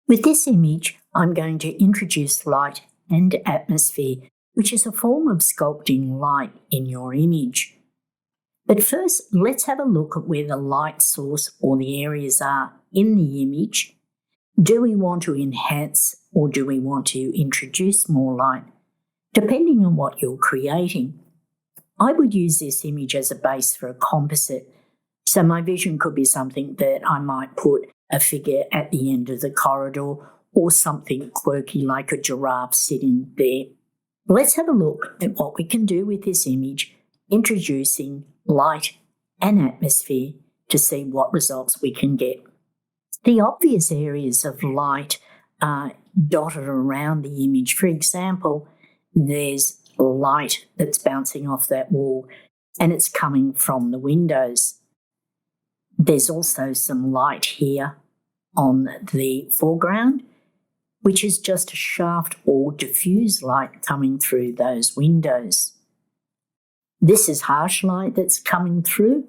With this image, I'm going to introduce light and atmosphere, which is a form of sculpting light in your image. But first, let's have a look at where the light source or the areas are in the image. Do we want to enhance or do we want to introduce more light? Depending on what you're creating. I would use this image as a base for a composite. So my vision could be something that I might put a figure at the end of the corridor or something quirky like a giraffe sitting there. Let's have a look at what we can do with this image, introducing light and atmosphere to see what results we can get. The obvious areas of light are dotted around the image. For example, there's light that's bouncing off that wall and it's coming from the windows. There's also some light here on the foreground, which is just a shaft or diffuse light coming through those windows. This is harsh light that's coming through.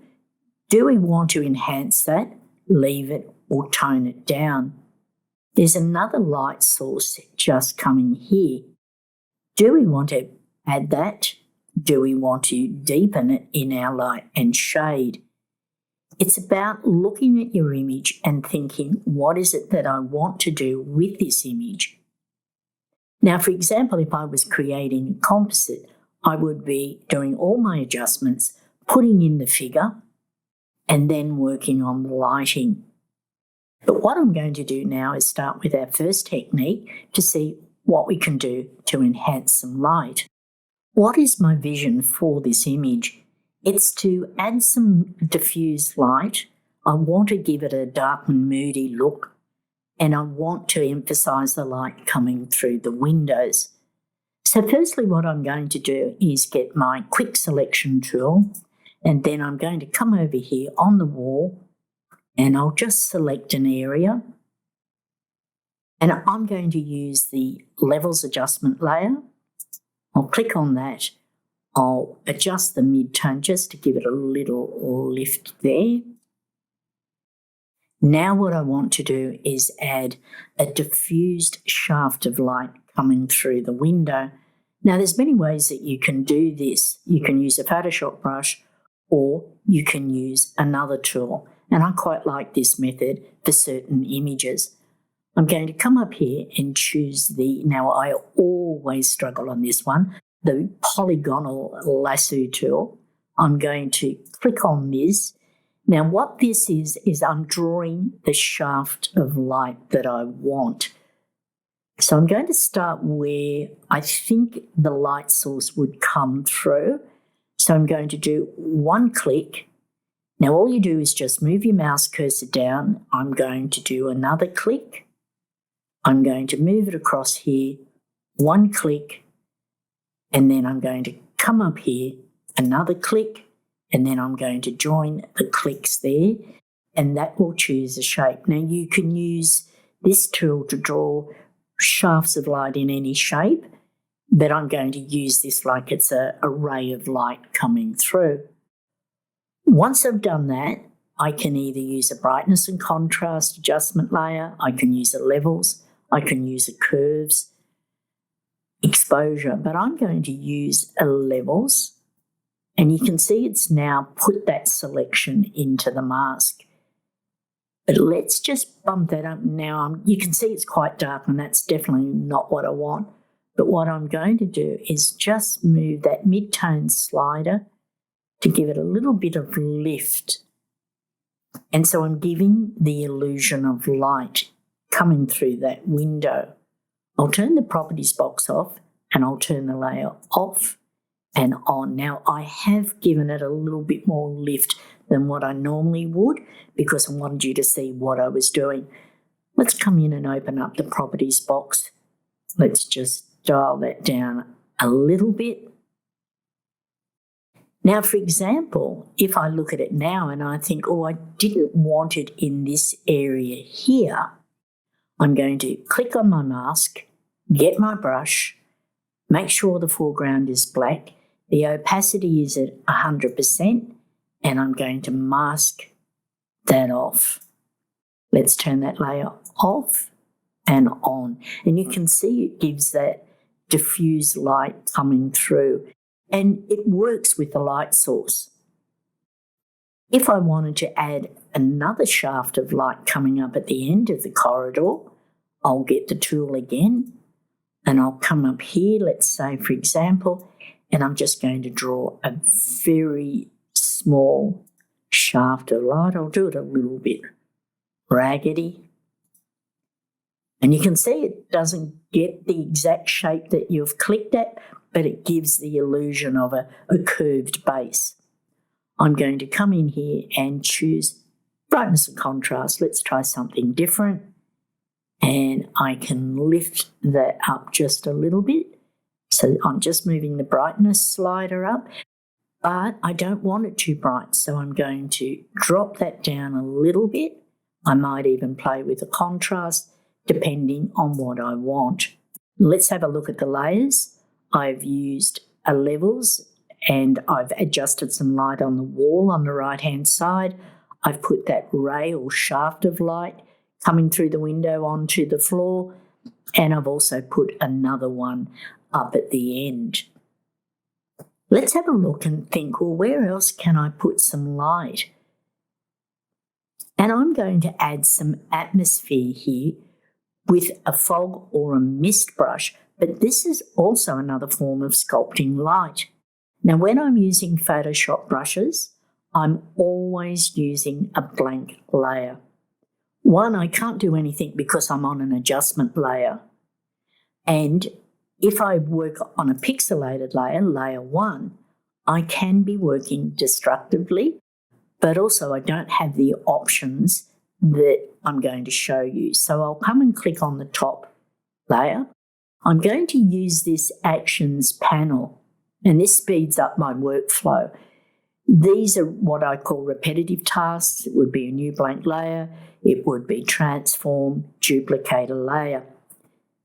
Do we want to enhance that, leave it, or tone it down? There's another light source just coming here. Do we want to add that? Do we want to deepen it in our light and shade? It's about looking at your image and thinking, what is it that I want to do with this image? Now, for example, if I was creating a composite, I would be doing all my adjustments, putting in the figure, and then working on the lighting. But what I'm going to do now is start with our first technique to see what we can do to enhance some light. What is my vision for this image? It's to add some diffuse light. I want to give it a dark and moody look, and I want to emphasise the light coming through the windows. So firstly, what I'm going to do is get my quick selection tool, and then I'm going to come over here on the wall, and I'll just select an area, and I'm going to use the levels adjustment layer. I'll click on that. I'll adjust the mid-tone just to give it a little lift there. Now what I want to do is add a diffused shaft of light coming through the window. Now there's many ways that you can do this. You can use a Photoshop brush or you can use another tool. And I quite like this method for certain images. I'm going to come up here and choose now I always struggle on this one, the polygonal lasso tool. I'm going to click on this. Now what this is I'm drawing the shaft of light that I want. So I'm going to start where I think the light source would come through. So I'm going to do one click. Now all you do is just move your mouse cursor down. I'm going to do another click. I'm going to move it across here, one click, and then I'm going to come up here, another click, and then I'm going to join the clicks there, and that will choose a shape. Now you can use this tool to draw shafts of light in any shape, but I'm going to use this like it's a ray of light coming through. Once I've done that, I can either use a brightness and contrast adjustment layer, I can use the levels, I can use a curves, exposure, but I'm going to use a levels, and you can see it's now put that selection into the mask. But let's just bump that up now. You can see it's quite dark and that's definitely not what I want. But what I'm going to do is just move that mid-tone slider to give it a little bit of lift. And so I'm giving the illusion of light coming through that window. I'll turn the properties box off and I'll turn the layer off and on. Now I have given it a little bit more lift than what I normally would because I wanted you to see what I was doing. Let's come in and open up the properties box. Let's just dial that down a little bit. Now, for example, if I look at it now and I think, oh, I didn't want it in this area here, I'm going to click on my mask, get my brush, make sure the foreground is black, the opacity is at 100%, and I'm going to mask that off. Let's turn that layer off and on. And you can see it gives that diffuse light coming through, and it works with the light source. If I wanted to add another shaft of light coming up at the end of the corridor, I'll get the tool again and I'll come up here, let's say for example, and I'm just going to draw a very small shaft of light. I'll do it a little bit raggedy. And you can see it doesn't get the exact shape that you've clicked at, but it gives the illusion of a curved base. I'm going to come in here and choose brightness and contrast. Let's try something different. And I can lift that up just a little bit. So I'm just moving the brightness slider up, but I don't want it too bright. So I'm going to drop that down a little bit. I might even play with the contrast depending on what I want. Let's have a look at the layers. I've used a levels and I've adjusted some light on the wall on the right-hand side. I've put that ray or shaft of light coming through the window onto the floor, and I've also put another one up at the end. Let's have a look and think, well, where else can I put some light? And I'm going to add some atmosphere here with a fog or a mist brush, but this is also another form of sculpting light. Now, when I'm using Photoshop brushes, I'm always using a blank layer. One, I can't do anything because I'm on an adjustment layer. And if I work on a pixelated layer, layer 1, I can be working destructively, but also I don't have the options that I'm going to show you. So I'll come and click on the top layer. I'm going to use this Actions panel, and this speeds up my workflow. These are what I call repetitive tasks. It would be a new blank layer. It would be transform, duplicate a layer.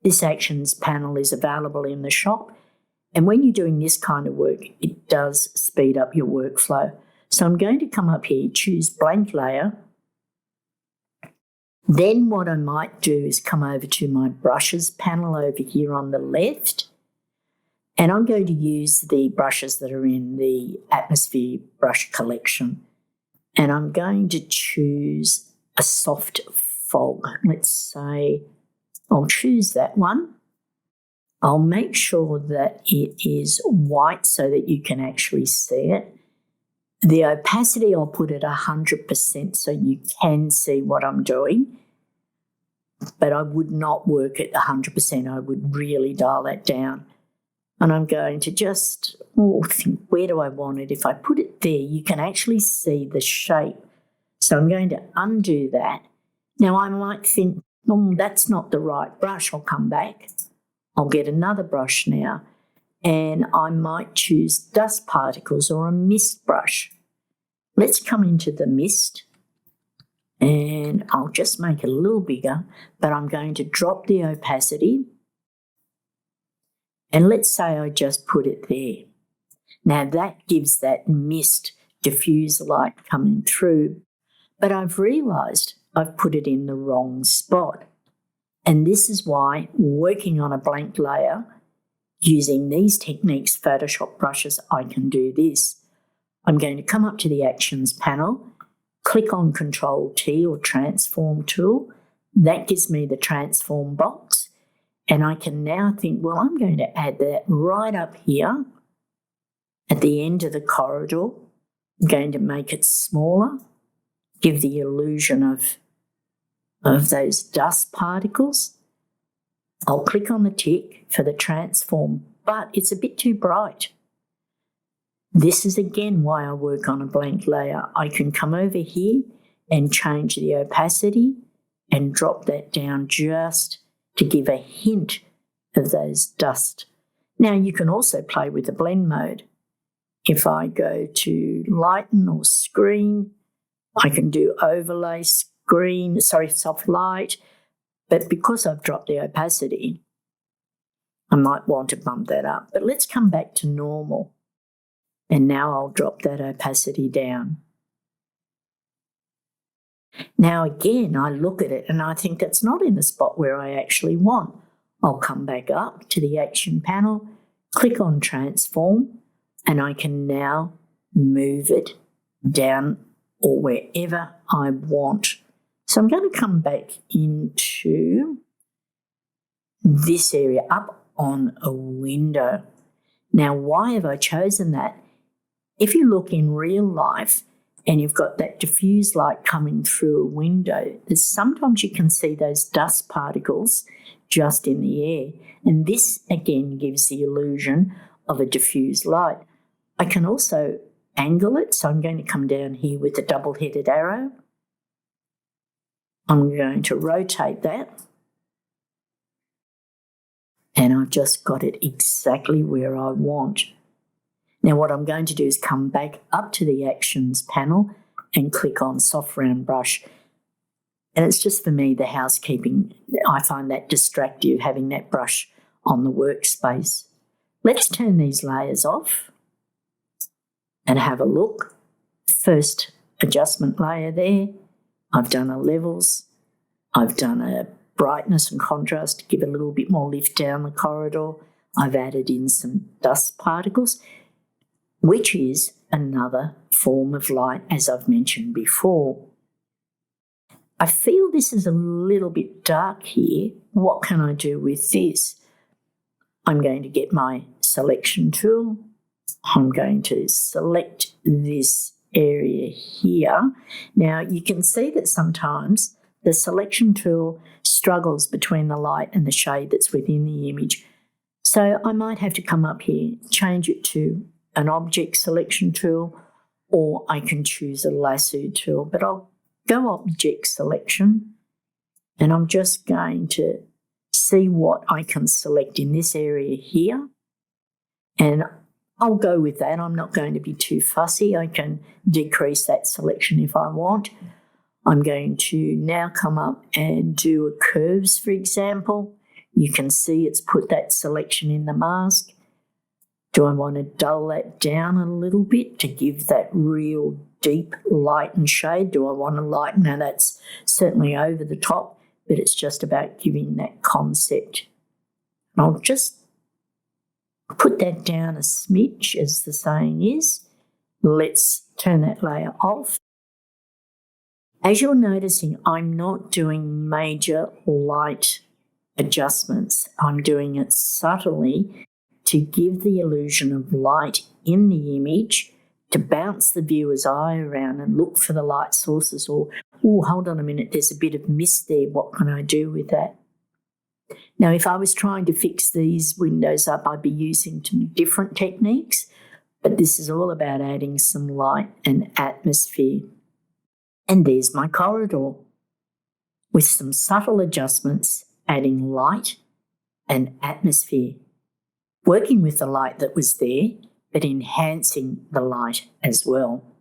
This Actions panel is available in the shop. And when you're doing this kind of work, it does speed up your workflow. So I'm going to come up here, choose blank layer. Then what I might do is come over to my brushes panel over here on the left. And I'm going to use the brushes that are in the atmosphere brush collection. And I'm going to choose a soft fog. Let's say I'll choose that one. I'll make sure that it is white so that you can actually see it. The opacity I'll put at 100% so you can see what I'm doing. But I would not work at 100%. I would really dial that down. And I'm going to just think, where do I want it? If I put it there, you can actually see the shape. So I'm going to undo that. Now I might think, that's not the right brush. I'll come back. I'll get another brush now. And I might choose dust particles or a mist brush. Let's come into the mist. And I'll just make it a little bigger, but I'm going to drop the opacity. And let's say I just put it there. Now that gives that mist diffuse light coming through, but I've realised I've put it in the wrong spot. And this is why working on a blank layer, using these techniques, Photoshop brushes, I can do this. I'm going to come up to the Actions panel, click on Control-T or Transform tool. That gives me the transform box. And I can now think, well, I'm going to add that right up here at the end of the corridor. I'm going to make it smaller, give the illusion of those dust particles. I'll click on the tick for the transform, but it's a bit too bright. This is again why I work on a blank layer. I can come over here and change the opacity and drop that down just to give a hint of those dust. Now you can also play with the blend mode. If I go to lighten or screen, I can do overlay, soft light, but because I've dropped the opacity, I might want to bump that up. But let's come back to normal. And now I'll drop that opacity down. Now again, I look at it and I think that's not in the spot where I actually want. I'll come back up to the action panel, click on transform, and I can now move it down or wherever I want. So I'm going to come back into this area up on a window. Now, why have I chosen that? If you look in real life and you've got that diffuse light coming through a window, sometimes you can see those dust particles just in the air. And this, again, gives the illusion of a diffuse light. I can also angle it, so I'm going to come down here with a double-headed arrow. I'm going to rotate that. And I've just got it exactly where I want. Now what I'm going to do is come back up to the Actions panel and click on Soft Round Brush. And it's just for me, the housekeeping. I find that distractive, having that brush on the workspace. Let's turn these layers off and have a look. First adjustment layer there. I've done a levels. I've done a brightness and contrast to give a little bit more lift down the corridor. I've added in some dust particles, which is another form of light, as I've mentioned before. I feel this is a little bit dark here. What can I do with this? I'm going to get my selection tool. I'm going to select this area here. Now you can see that sometimes the selection tool struggles between the light and the shade that's within the image. So I might have to come up here, change it to an object selection tool, or I can choose a lasso tool, but I'll go object selection, and I'm just going to see what I can select in this area here, and I'll go with that. I'm not going to be too fussy. I can decrease that selection if I want. I'm going to now come up and do a curves, for example. You can see it's put that selection in the mask. Do I want to dull that down a little bit to give that real deep light and shade? Do I want to lighten? Now that's certainly over the top, but it's just about giving that concept. And I'll just put that down a smidge, as the saying is. Let's turn that layer off. As you're noticing, I'm not doing major light adjustments. I'm doing it subtly to give the illusion of light in the image, to bounce the viewer's eye around and look for the light sources, or, oh, hold on a minute, there's a bit of mist there. What can I do with that? Now, if I was trying to fix these windows up, I'd be using some different techniques, but this is all about adding some light and atmosphere. And there's my corridor with some subtle adjustments, adding light and atmosphere, working with the light that was there, but enhancing the light as well.